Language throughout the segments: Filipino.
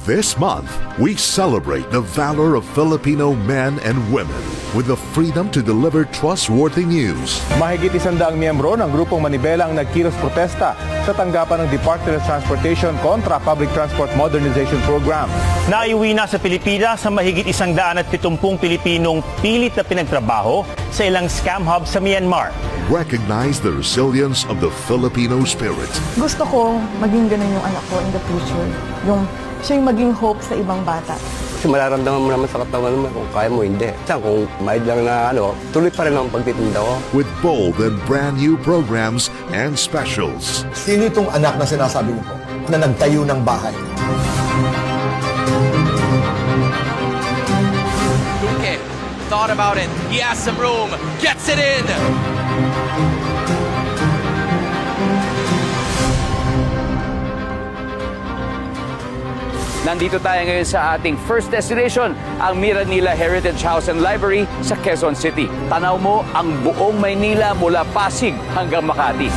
This month, we celebrate the valor of Filipino men and women with the freedom to deliver trustworthy news. Mahigit 100 miyembro ng grupong Manibela ang nagkilos protesta sa tanggapan ng Department of Transportation kontra Public Transport Modernization Program. Naiuwi na sa Pilipinas sa mahigit 170 Pilipinong pilit na pinagtrabaho sa ilang scam hub sa Myanmar. Recognize the resilience of the Filipino spirit. Gusto ko maging ganun yung anak ko in the future. Siya yung maging hope sa ibang bata. Kasi mararamdaman mo naman sa katawan mo kung kaya mo, hindi. Saan kung mahid lang na tuloy pa rin ang pagtitinda ko. With bold and brand new programs and specials. Sino itong anak na sinasabi mo po na nagtayo ng bahay? Duque thought about it. He has some room. Gets it in. Nandito tayo ngayon sa ating first destination, ang Miranila Heritage House and Library sa Quezon City. Tanaw mo ang buong Maynila mula Pasig hanggang Makati.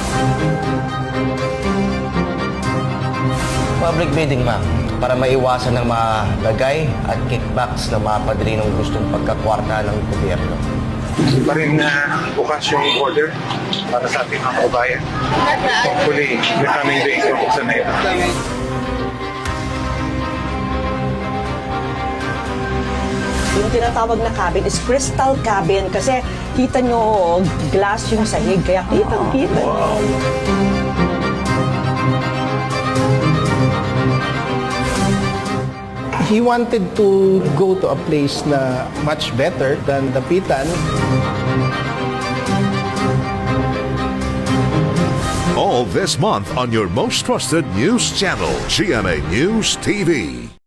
Public bidding, ma'am, para maiwasan ng mga lagay at kickbacks ng mga padrinong gustong pagkakwarta ng gobyerno. Pa rin bukas yung order para sa ating mga kabayan. Hopefully, in the coming days, buksan na ito. Yung tinatawag na cabin is crystal cabin kasi kita nyo glass yung sahig kaya kitang-kita. Wow. He wanted to go to a place na much better than Dapitan. All this month on your most trusted news channel, GMA News TV.